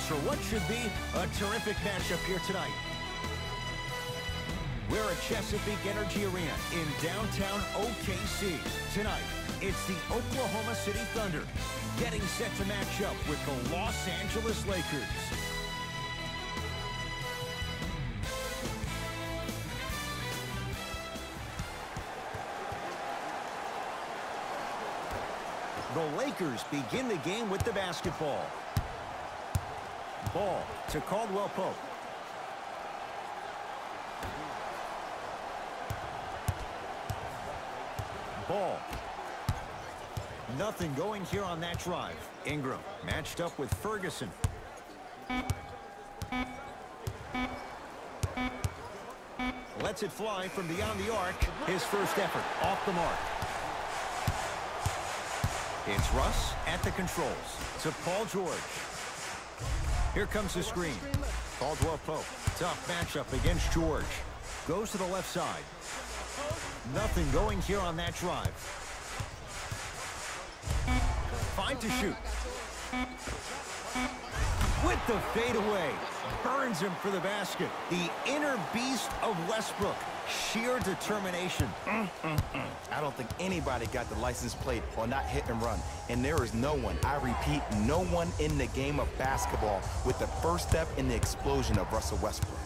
points for what should be a terrific matchup here tonight. We're at Chesapeake Energy Arena in downtown OKC. Tonight, it's the Oklahoma City Thunder getting set to match up with the Los Angeles Lakers. The Lakers begin the game with the basketball. Ball to Caldwell Pope. Ball. Nothing going here on that drive. Ingram matched up with Ferguson. Lets it fly from beyond the arc. His first effort off the mark. It's Russ at the controls to Paul George. Here comes the screen. Caldwell Pope. Tough matchup against George. Goes to the left side. Nothing going here on that drive. 5 to shoot. With the fadeaway. Burns him for the basket. The inner beast of Westbrook. Sheer determination. I don't think anybody got the license plate or not hit and run. And there is no one, I repeat, no one in the game of basketball with the first step in the explosion of Russell Westbrook.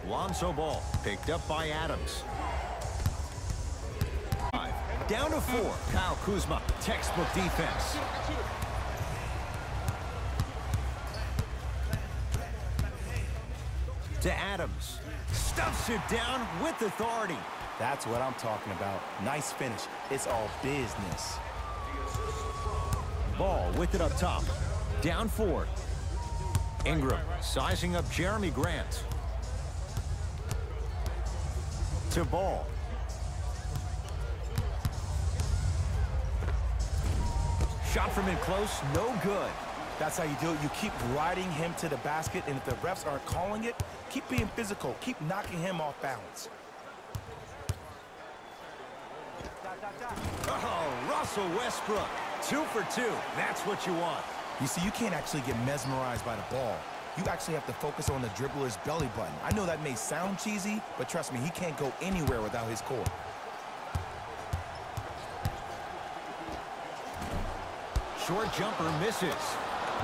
Lonzo Ball picked up by Adams. Down to 4. Kyle Kuzma, textbook defense. To Adams. Stuffs it down with authority. That's what I'm talking about. Nice finish. It's all business. Ball with it up top. Down 4. Ingram sizing up Jeremy Grant. To Ball. Shot from in close, no good. That's how you do it. You keep riding him to the basket, and if the refs aren't calling it, keep being physical. Keep knocking him off balance. Oh, Russell Westbrook. 2 for 2. That's what you want. You see, you can't actually get mesmerized by the ball. You actually have to focus on the dribbler's belly button. I know that may sound cheesy, but trust me, he can't go anywhere without his core. Short jumper misses.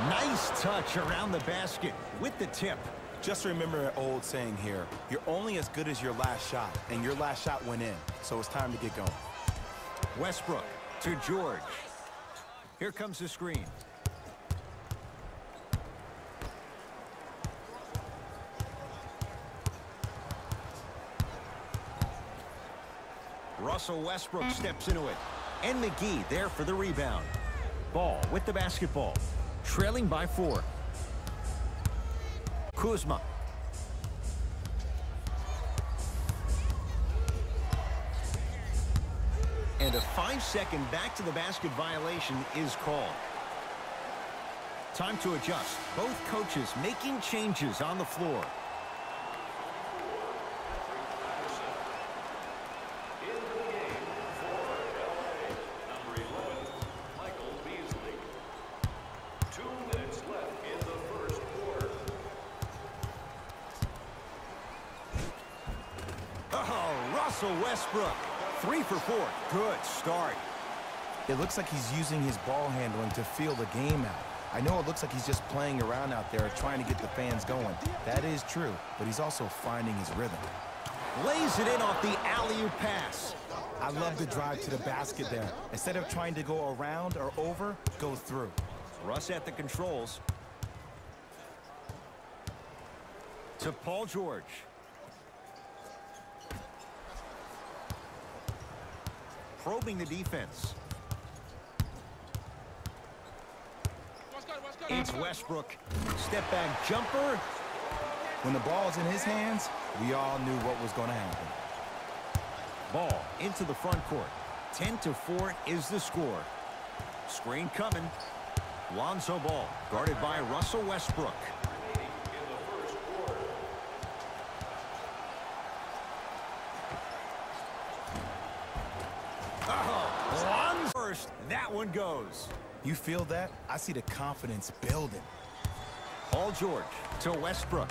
Nice touch around the basket with the tip. Just remember an old saying here, you're only as good as your last shot, and your last shot went in, so it's time to get going. Westbrook to George. Here comes the screen. Russell Westbrook steps into it. And McGee there for the rebound. Ball with the basketball. Trailing by 4. Kuzma. And a 5-second back to the basket violation is called. Time to adjust. Both coaches making changes on the floor. Russell Westbrook, 3 for 4. Good start. It looks like he's using his ball handling to feel the game out. I know it looks like he's just playing around out there trying to get the fans going. That is true, but he's also finding his rhythm. Lays it in off the alley-oop pass. I love the drive to the basket there. Instead of trying to go around or over, go through. Russ at the controls. To Paul George. Probing the defense. It's Westbrook. Step back jumper. When the ball's in his hands, we all knew what was going to happen. Ball into the front court. 10 to 4 is the score. Screen coming. Lonzo Ball guarded by Russell Westbrook. That one goes. You feel that? I see the confidence building. Paul George to Westbrook.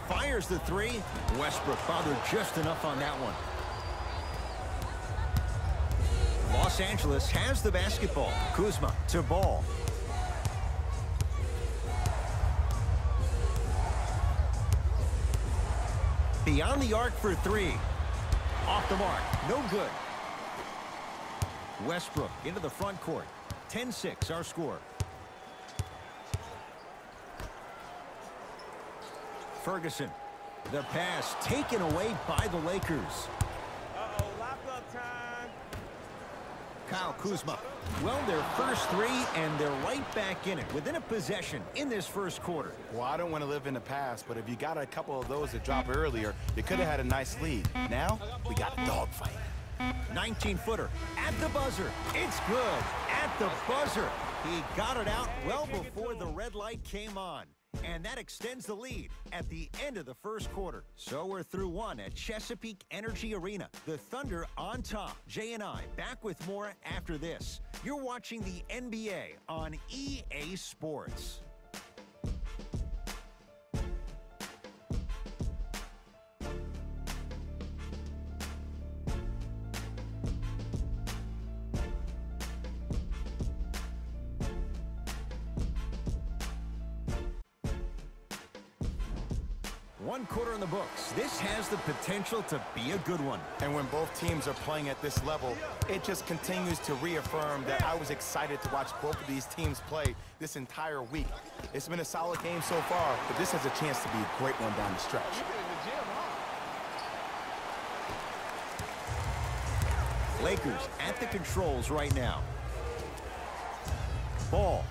Fires the three. Westbrook bothered just enough on that one. Los Angeles has the basketball. Kuzma to Ball. Beyond the arc for three. Off the mark. No good. Westbrook into the front court. 10-6 our score. Ferguson. The pass taken away by the Lakers. Uh-oh, lock-up time. Kyle Kuzma. Well, their first three, and they're right back in it within a possession in this first quarter. Well, I don't want to live in the past, but if you got a couple of those that drop earlier, you could have had a nice lead. Now, we got a dogfight. 19-footer at the buzzer. It's good at the buzzer. He got it out well before the red light came on. And that extends the lead at the end of the first quarter. So we're through one at Chesapeake Energy Arena. The Thunder on top. Jay and I back with more after this. You're watching the NBA on EA Sports. One quarter in the books. This has the potential to be a good one. And when both teams are playing at this level, it just continues to reaffirm that I was excited to watch both of these teams play this entire week. It's been a solid game so far, but this has a chance to be a great one down the stretch. Lakers at the controls right now. Ball.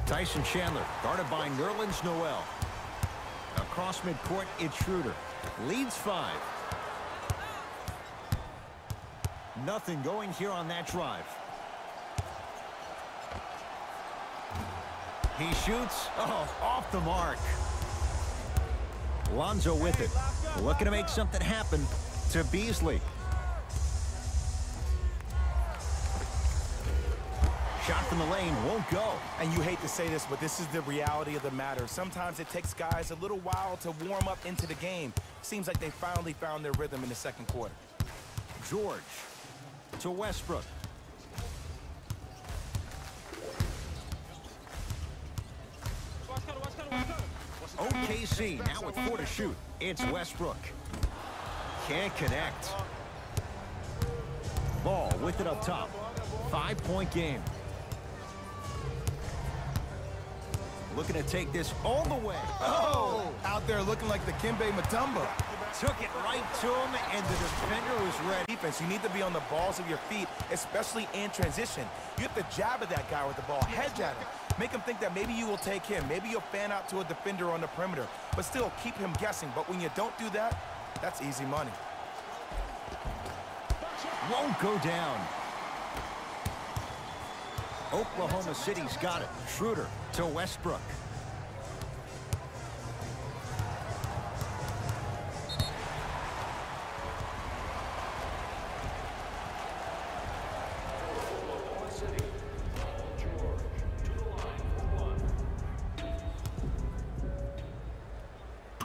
Tyson Chandler guarded by Nerlens Noel. Across midcourt, it's Schroeder. Leads 5. Nothing going here on that drive. He shoots. Oh, off the mark. Lonzo with it. Looking to make something happen to Beasley. Shot from the lane won't go. And you hate to say this, but this is the reality of the matter. Sometimes it takes guys a little while to warm up into the game. Seems like they finally found their rhythm in the second quarter. George to Westbrook. OKC now with 4 to shoot. It's Westbrook. Can't connect. Ball with it up top. 5-point game. Looking to take this all the way. Oh! Out there looking like the Kimbe Mutombo. Took it right to him, and the defender was ready. Defense, you need to be on the balls of your feet, especially in transition. You have to jab at that guy with the ball, hedge at him. Make him think that maybe you will take him. Maybe you'll fan out to a defender on the perimeter, but still keep him guessing. But when you don't do that, that's easy money. Won't go down. Oklahoma City's got it. Schroeder to Westbrook.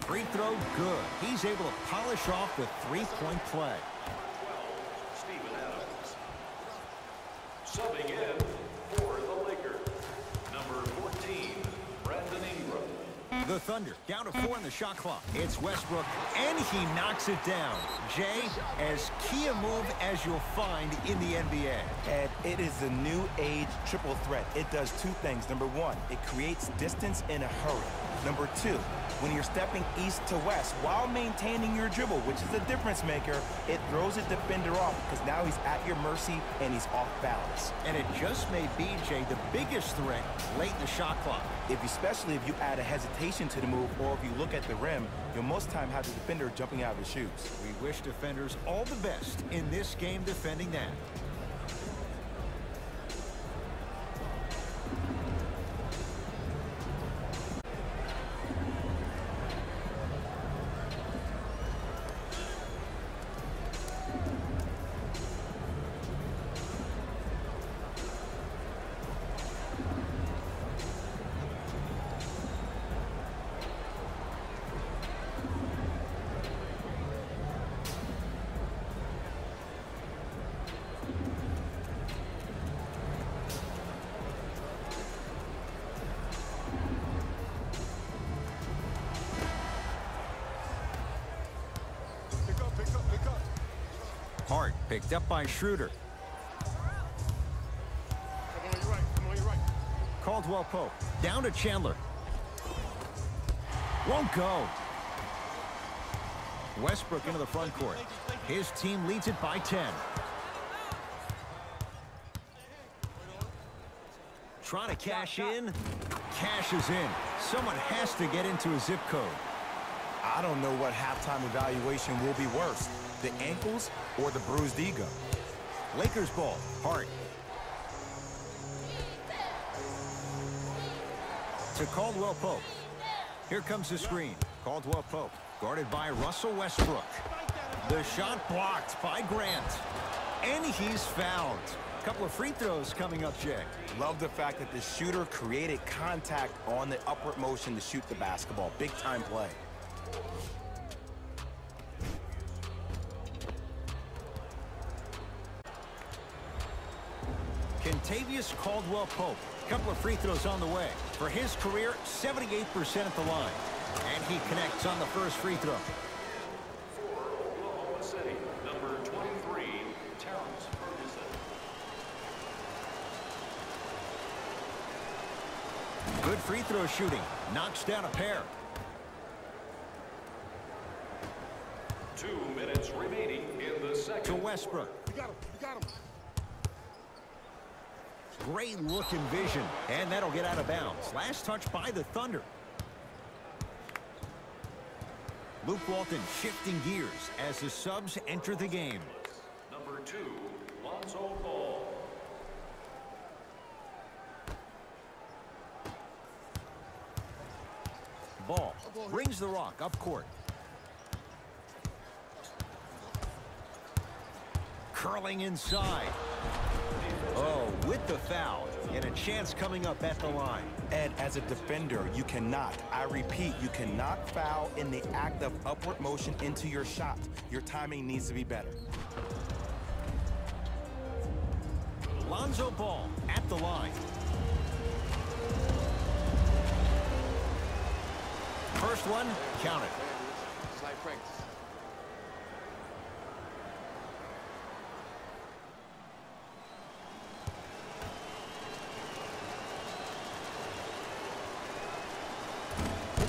Free throw good. He's able to polish off the three-point play. Subbing in for the Lakers, number 14, Brandon Ingram. The Thunder down to 4 in the shot clock. It's Westbrook, and he knocks it down. Jay, as key a move as you'll find in the NBA. And it is the new age triple threat. It does 2 things. Number 1, it creates distance in a hurry. Number 2, when you're stepping east to west while maintaining your dribble, which is a difference maker, it throws a defender off because now he's at your mercy and he's off balance. And it just may be, Jay, the biggest threat late in the shot clock. Especially if you add a hesitation to the move, or if you look at the rim, you'll most time have the defender jumping out of his shoes. We wish defenders all the best in this game defending that. Hart picked up by Schroeder. Come on, you're right. Caldwell Pope down to Chandler. Won't go. Westbrook into the front court. His team leads it by 10. Trying to cash in. Cashes in. Someone has to get into a zip code. I don't know what halftime evaluation will be worse, the ankles or the bruised ego. Lakers ball. Hart. To Caldwell Pope. Here comes the screen. Caldwell Pope guarded by Russell Westbrook. The shot blocked by Grant. And he's fouled. A couple of free throws coming up, Jay. Love the fact that the shooter created contact on the upward motion to shoot the basketball. Big time play. Kentavious Caldwell Pope. A couple of free throws on the way. For his career, 78% at the line. And he connects on the first free throw. For Oklahoma City, number 23, Terrence Ferguson. Good free throw shooting. Knocks down a pair. 2 minutes remaining in the second. To Westbrook. You got him. Great look and vision. And that'll get out of bounds. Last touch by the Thunder. Luke Walton shifting gears as the subs enter the game. Number 2, Lonzo Ball. Ball brings the rock up court. Curling inside. Oh, with the foul. And a chance coming up at the line. And as a defender, you cannot, I repeat, you cannot foul in the act of upward motion into your shot. Your timing needs to be better. Lonzo Ball at the line. First one, count it. Slight practice.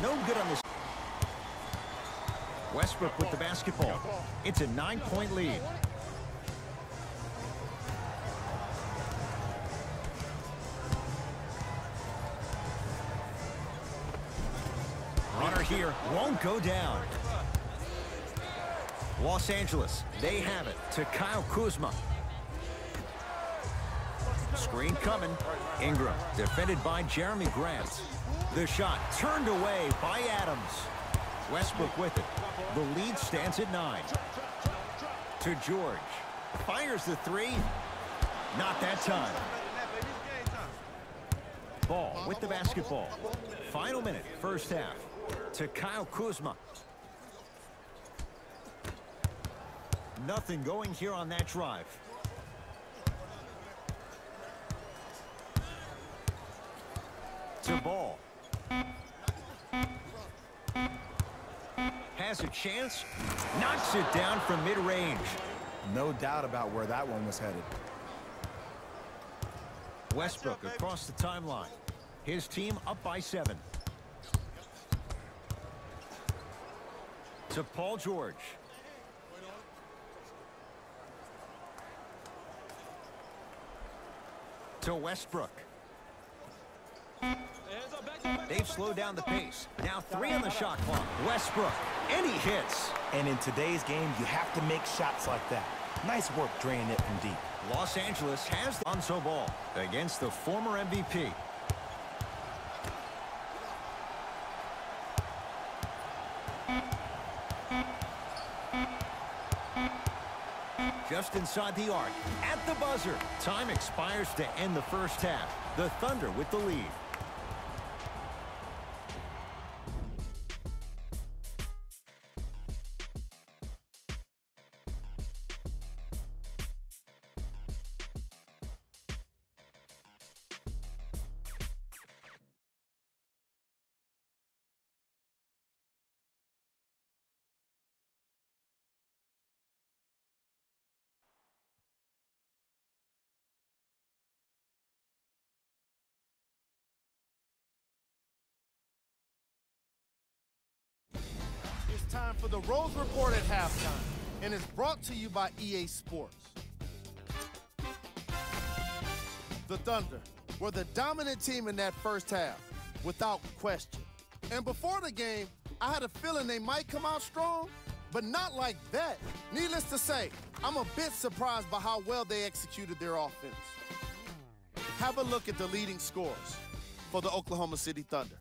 No good on this. Westbrook with the basketball. It's a 9-point lead. Runner here won't go down. Los Angeles, they have it to Kyle Kuzma. Screen coming. Ingram defended by Jeremy Grant. The shot turned away by Adams. Westbrook with it. The lead stands at 9. To George. Fires the three. Not that time. Ball with the basketball. Final minute, first half. To Kyle Kuzma. Nothing going here on that drive. To Ball. Has a chance. Knocks it down from mid-range. No doubt about where that one was headed. Westbrook across the timeline. His team up by 7. To Paul George. To Westbrook. They've slowed down the pace. Now 3 on the shot clock. Westbrook. And he hits. And in today's game, you have to make shots like that. Nice work draining it from deep. Los Angeles has the Lonzo Ball against the former MVP. Just inside the arc. At the buzzer. Time expires to end the first half. The Thunder with the lead. time for the Rose Report at halftime, and it's brought to you by EA Sports. The Thunder were the dominant team in that first half, without question. And before the game, I had a feeling they might come out strong, but not like that. Needless to say, I'm a bit surprised by how well they executed their offense. Have a look at the leading scores for the Oklahoma City Thunder.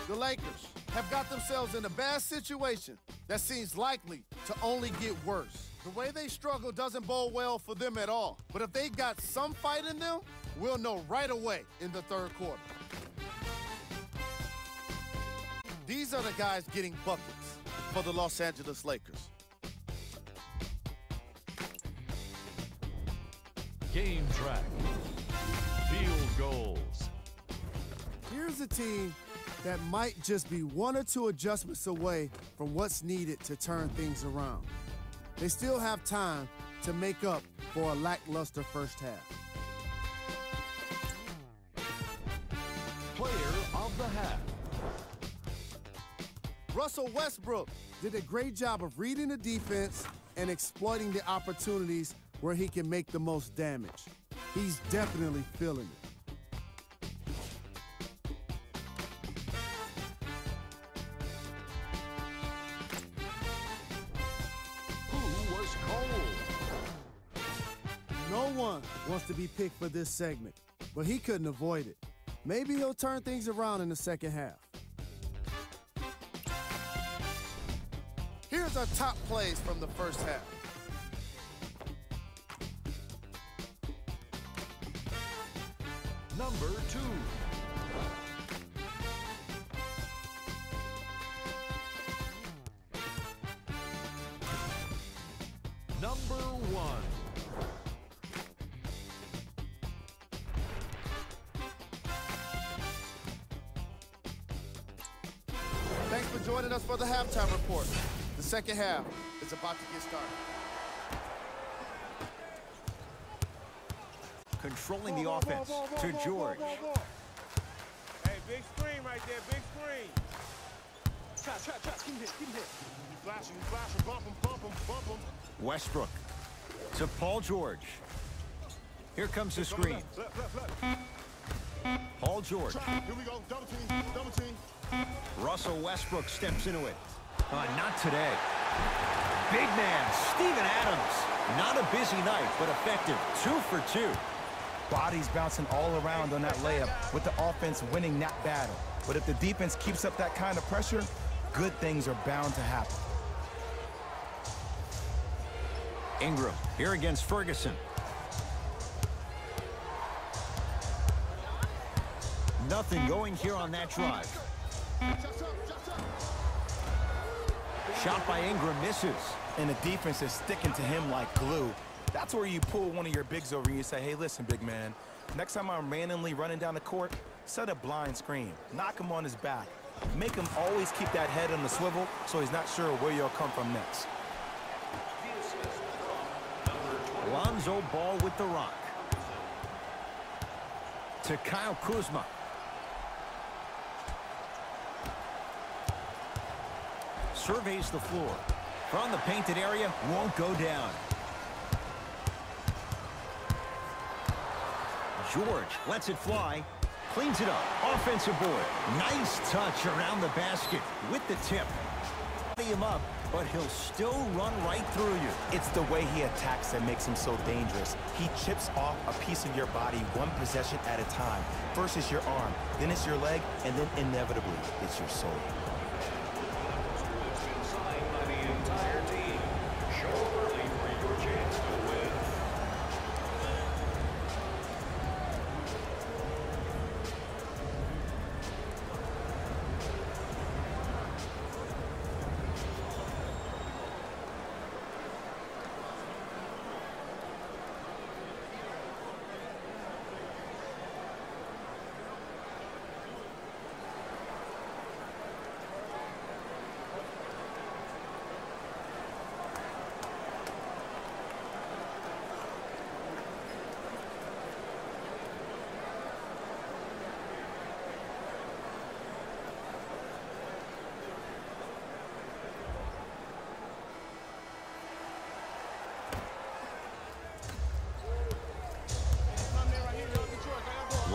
The Lakers have got themselves in a bad situation that seems likely to only get worse. The way they struggle doesn't bode well for them at all. But if they got some fight in them, we'll know right away in the third quarter. These are the guys getting buckets for the Los Angeles Lakers. Game track. Field goals. Here's a team that might just be one or two adjustments away from what's needed to turn things around. They still have time to make up for a lackluster first half. Player of the half. Russell Westbrook did a great job of reading the defense and exploiting the opportunities where he can make the most damage. He's definitely feeling it. Who was cold? No one wants to be picked for this segment, but he couldn't avoid it. Maybe he'll turn things around in the second half. Here's our top plays from the first half. Number 2. Number 1. Thanks for joining us for the halftime report. The second half is about to get started. Controlling the offense to George. Hey, big screen right there, big screen. Trap, keep him hit. You flashing, bump him. Westbrook to Paul George. Here comes the screen. Left. Paul George. Here we go, double team. Russell Westbrook steps into it. Not today. Big man, Steven Adams. Not a busy night, but effective. 2 for 2. Bodies bouncing all around on that layup with the offense winning that battle. But if the defense keeps up that kind of pressure, good things are bound to happen. Ingram here against Ferguson. Nothing going here on that drive. Shot by Ingram misses. And the defense is sticking to him like glue. That's where you pull one of your bigs over and you say, hey, listen, big man, next time I'm randomly running down the court, set a blind screen. Knock him on his back. Make him always keep that head on the swivel so he's not sure where you'll come from next. Lonzo Ball with the rock. To Kyle Kuzma. Surveys the floor. From the painted area, won't go down. George lets it fly. Cleans it up. Offensive board. Nice touch around the basket with the tip. Him up, but he'll still run right through you. It's the way he attacks that makes him so dangerous. He chips off a piece of your body one possession at a time. First it's your arm, then it's your leg, and then inevitably it's your soul. It's been signed by the entire team. Show early for your chance to win.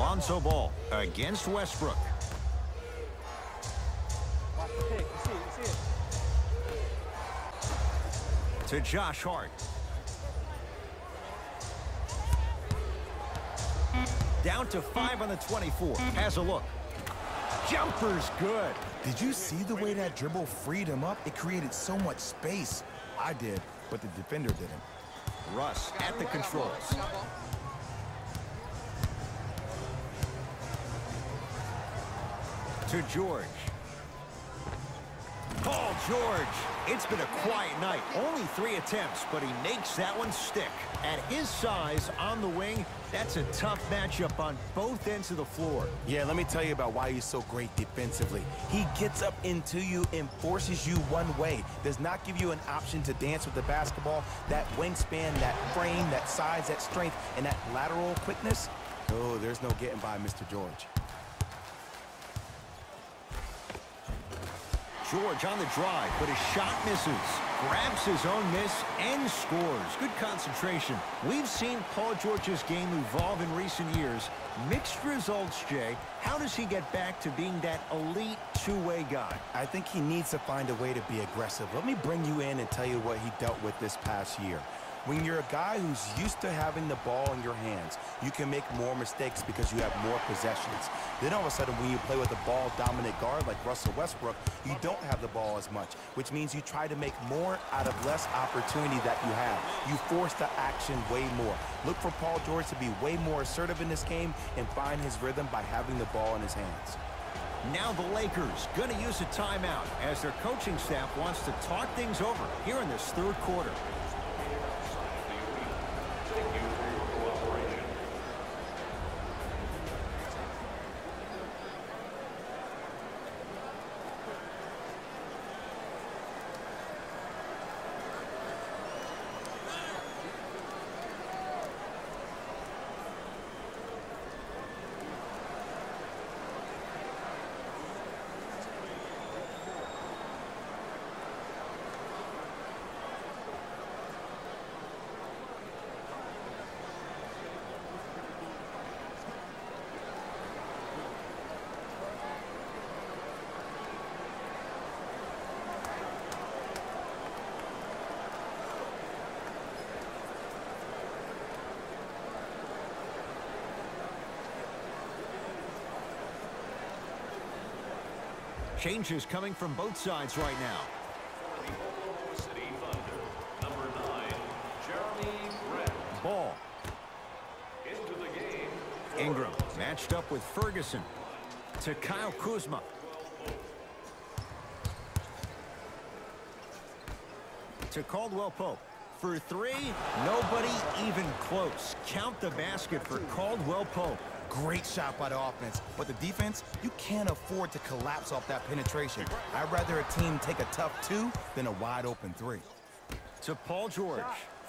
Lonzo Ball against Westbrook. Watch the pick. You see it. To Josh Hart. Down to 5 on the 24. Has a look. Jumper's good. Did you see the way that dribble freed him up? It created so much space. I did, but the defender didn't. Russ at the controls. To George. Paul George. It's been a quiet night. Only 3 attempts, but he makes that one stick. At his size on the wing, that's a tough matchup on both ends of the floor. Yeah, let me tell you about why he's so great defensively. He gets up into you and forces you one way. Does not give you an option to dance with the basketball. That wingspan, that frame, that size, that strength, and that lateral quickness. Oh, there's no getting by Mr. George. George on the drive, but his shot misses. Grabs his own miss and scores. Good concentration. We've seen Paul George's game evolve in recent years. Mixed results, Jay. How does he get back to being that elite two-way guy? I think he needs to find a way to be aggressive. Let me bring you in and tell you what he dealt with this past year. When you're a guy who's used to having the ball in your hands, you can make more mistakes because you have more possessions. Then all of a sudden, when you play with a ball-dominant guard like Russell Westbrook, you don't have the ball as much, which means you try to make more out of less opportunity that you have. You force the action way more. Look for Paul George to be way more assertive in this game and find his rhythm by having the ball in his hands. Now the Lakers going to use a timeout as their coaching staff wants to talk things over here in this third quarter. Changes coming from both sides right now. For the Oklahoma City Thunder, number 9, Jeremy Grant. Ball. Into the game. Ingram matched up with Ferguson. To Kyle Kuzma. To Caldwell Pope. For 3, nobody even close. Count the basket for Caldwell Pope. Great shot by the offense, but the defense, you can't afford to collapse off that penetration. I'd rather a team take a tough 2 than a wide open 3. To Paul George.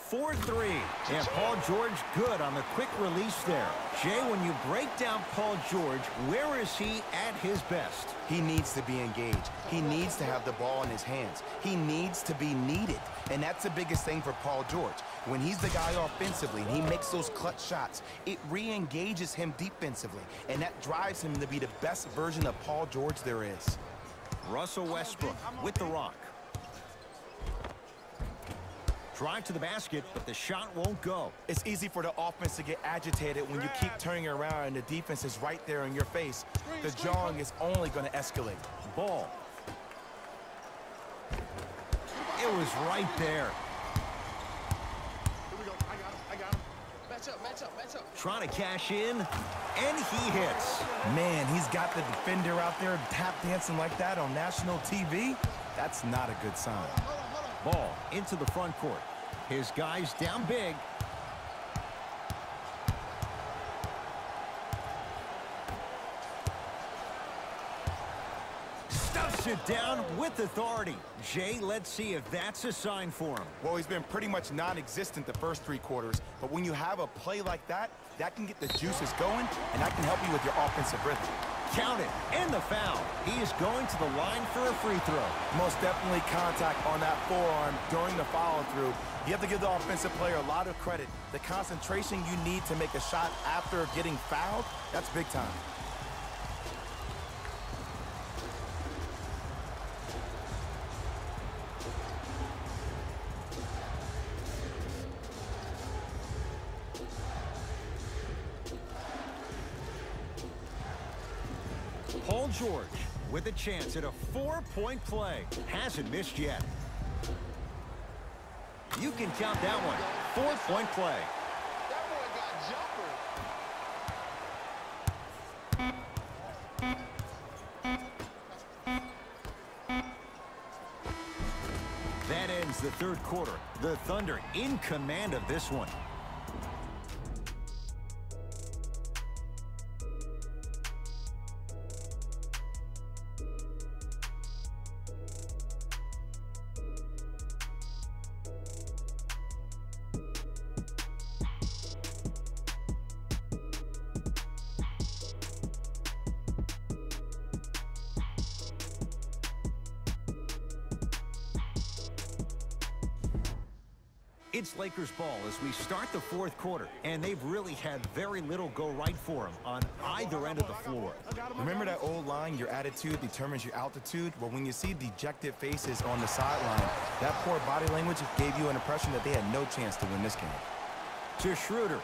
4-3. And Paul George good on the quick release there. Jay, when you break down Paul George, where is he at his best? He needs to be engaged. He needs to have the ball in his hands. He needs to be needed. And that's the biggest thing for Paul George. When he's the guy offensively and he makes those clutch shots, it re-engages him defensively. And that drives him to be the best version of Paul George there is. Russell Westbrook with the rock. Drive to the basket, but the shot won't go. It's easy for the offense to get agitated when you keep turning around and the defense is right there in your face. The jawing is only going to escalate. Ball. It was right there. Here we go. I got him. Match up. Trying to cash in, and he hits. Man, he's got the defender out there tap dancing like that on national TV. That's not a good sign. Ball into the front court. His guys down big. Stuffs it down with authority. Jay, let's see if that's a sign for him. Well, he's been pretty much non-existent the first 3 quarters, but when you have a play like that, that can get the juices going, and that can help you with your offensive rhythm. Count it, and the foul. He is going to the line for a free throw. Most definitely contact on that forearm during the follow-through. You have to give the offensive player a lot of credit. The concentration you need to make a shot after getting fouled, that's big time. Paul George with a chance at a 4-point play. Hasn't missed yet. You can count that one. 4-point play. That boy got jumper. That ends the third quarter. The Thunder in command of this one. It's Lakers ball as we start the fourth quarter, and they've really had very little go right for them on either end of the floor. Remember that old line, your attitude determines your altitude? Well, when you see dejected faces on the sideline, that poor body language gave you an impression that they had no chance to win this game. To Schroeder.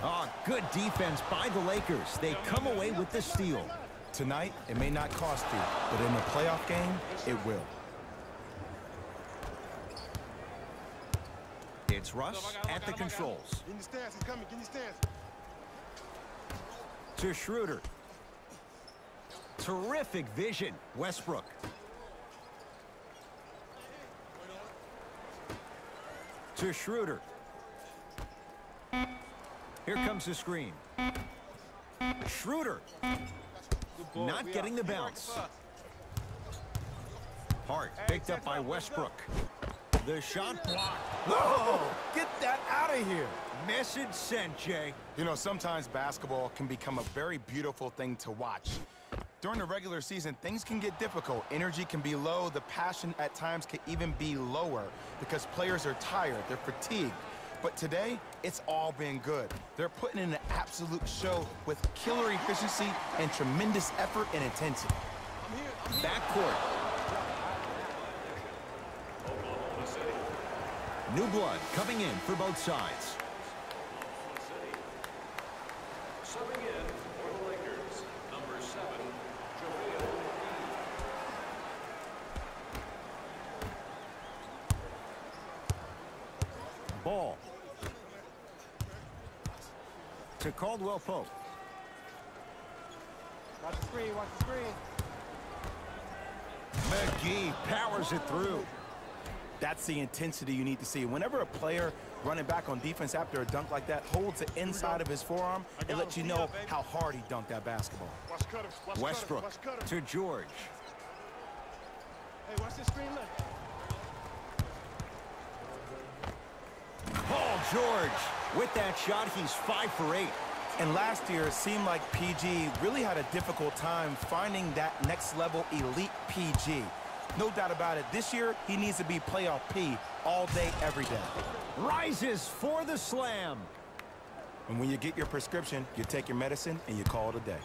Oh, good defense by the Lakers. They come away with the steal. Tonight, it may not cost you, but in the playoff game, it will. It's Russ at the controls. Get in the stance, he's coming, get in the stance. To Schroeder. Terrific vision, Westbrook. To Schroeder. Here comes the screen. Schroeder. Not getting the bounce. Hart picked up by Westbrook. The shot blocked. Whoa! Get that out of here! Message sent, Jay. You know, sometimes basketball can become a very beautiful thing to watch. During the regular season, things can get difficult. Energy can be low. The passion at times can even be lower because players are tired. They're fatigued. But today, it's all been good. They're putting in an absolute show with killer efficiency and tremendous effort and intensity. Backcourt. New blood coming in for both sides. Subbing in for the Lakers, number 7, JaVale. Ball. To Caldwell Pope. Watch the screen, watch the screen. McGee powers it through. That's the intensity you need to see. Whenever a player running back on defense after a dunk like that holds the inside of his forearm, it lets you know how hard he dunked that basketball. Westbrook to George. Hey, watch the screen, look. Paul George. With that shot, he's 5 for 8. And last year, it seemed like PG really had a difficult time finding that next level elite PG. No doubt about it. This year, he needs to be playoff P all day, every day. Rises for the slam. And when you get your prescription, you take your medicine and you call it a day.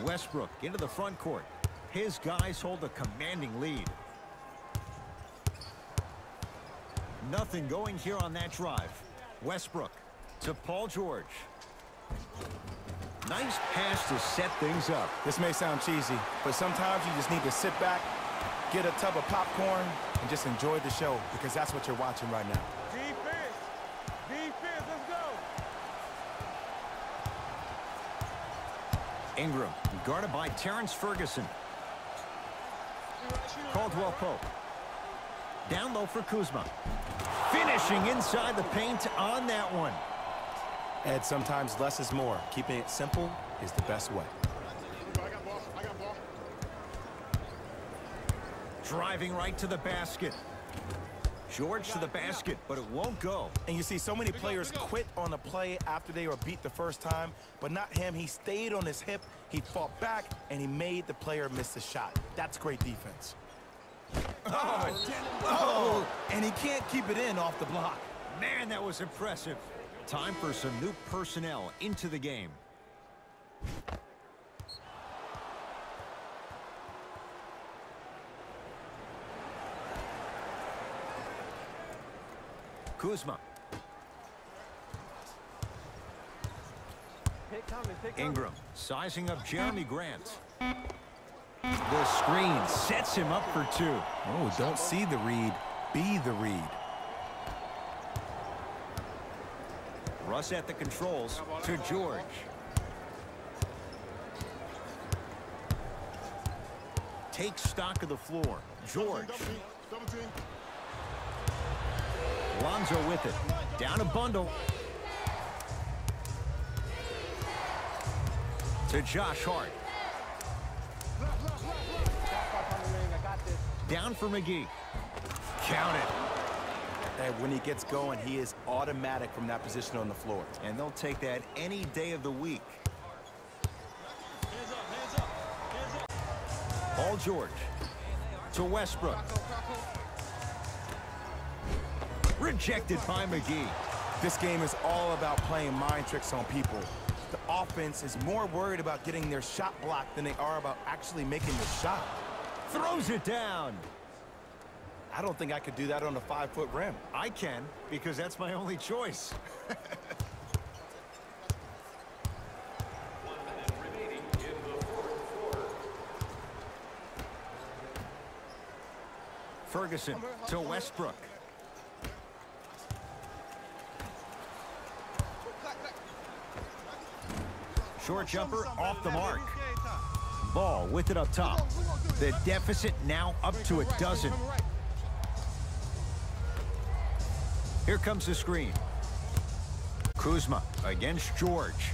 Westbrook into the front court. His guys hold a commanding lead. Nothing going here on that drive. Westbrook to Paul George. Nice pass to set things up. This may sound cheesy, but sometimes you just need to sit back, get a tub of popcorn, and just enjoy the show, because that's what you're watching right now. Defense, let's go. Ingram guarded by Terrence Ferguson. Caldwell Pope. Down low for Kuzma. Finishing inside the paint on that one. Ed, sometimes less is more. Keeping it simple is the best way. I got ball. Driving right to the basket. George to the basket, but it won't go. And you see so many players quit on a play after they were beat the first time, but not him. He stayed on his hip, he fought back, and he made the player miss the shot. That's great defense. Oh, and he can't keep it in off the block. Man, that was impressive. Time for some new personnel into the game. Kuzma. Ingram sizing up Jeremy Grant. The screen sets him up for two. Oh, don't see the read, be the read. Russ at the controls to George. Takes stock of the floor. George. Lonzo with it. Down a bundle. To Josh Hart. Down for McGee. Count it. And when he gets going, he is automatic from that position on the floor. And they'll take that any day of the week. Paul George to Westbrook. Rejected by McGee. This game is all about playing mind tricks on people. The offense is more worried about getting their shot blocked than they are about actually making the shot. Throws it down. I don't think I could do that on a 5-foot rim. I can, because that's my only choice. 1 minute remaining in the fourth quarter. Ferguson to Westbrook. Short jumper off the mark. Ball with it up top. The deficit now up to a dozen. Here comes the screen. Kuzma against George.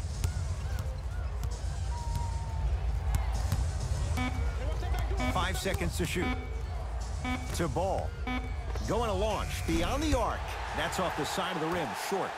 Five seconds to shoot. To Ball. Going to launch beyond the arc. That's off the side of the rim, short.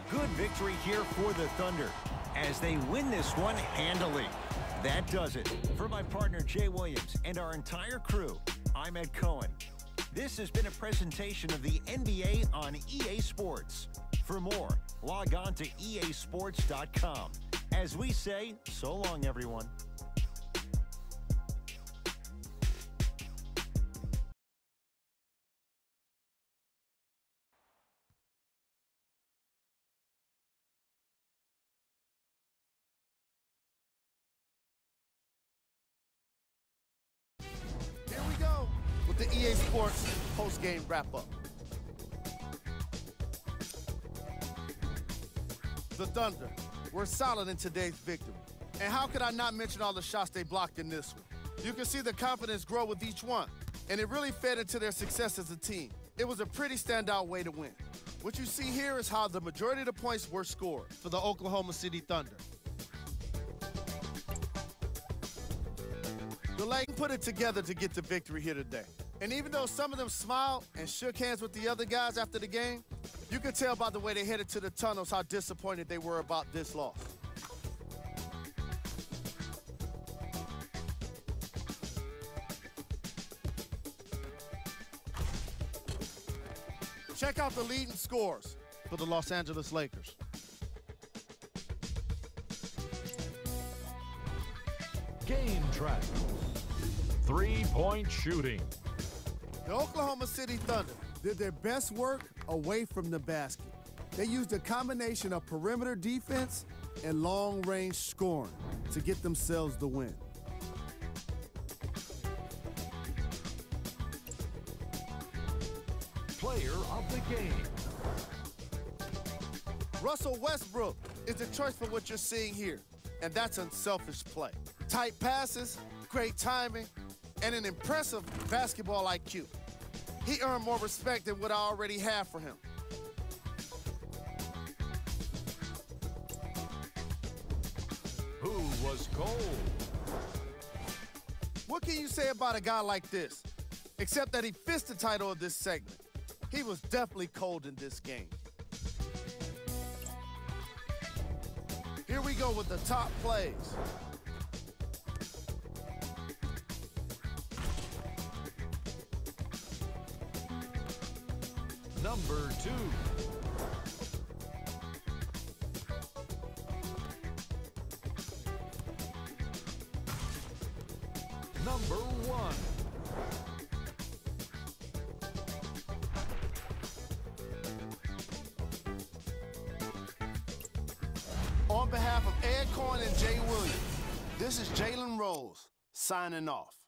Good victory here for the Thunder as they win this one handily. That does it. For my partner Jay Williams and our entire crew, I'm Ed Cohen. This has been a presentation of the NBA on EA Sports. For more, log on to easports.com. As we say, so long, everyone. Here we go with the EA Sports post-game wrap-up. The Thunder were solid in today's victory. And how could I not mention all the shots they blocked in this one? You can see the confidence grow with each one, and it really fed into their success as a team. It was a pretty standout way to win. What you see here is how the majority of the points were scored for the Oklahoma City Thunder. The Lakers put it together to get the victory here today. And even though some of them smiled and shook hands with the other guys after the game, you could tell by the way they headed to the tunnels how disappointed they were about this loss. Check out the leading scores for the Los Angeles Lakers. Game track. 3-point shooting. The Oklahoma City Thunder did their best work away from the basket. They used a combination of perimeter defense and long-range scoring to get themselves the win. Player of the game. Russell Westbrook is the choice for what you're seeing here, and that's unselfish play. Tight passes, great timing, and an impressive basketball IQ. He earned more respect than what I already have for him. Who was cold? What can you say about a guy like this? Except that he fits the title of this segment. He was definitely cold in this game. Here we go with the top plays. Number 2. Number 1. On behalf of Ed Cohen and Jay Williams, this is Jalen Rose signing off.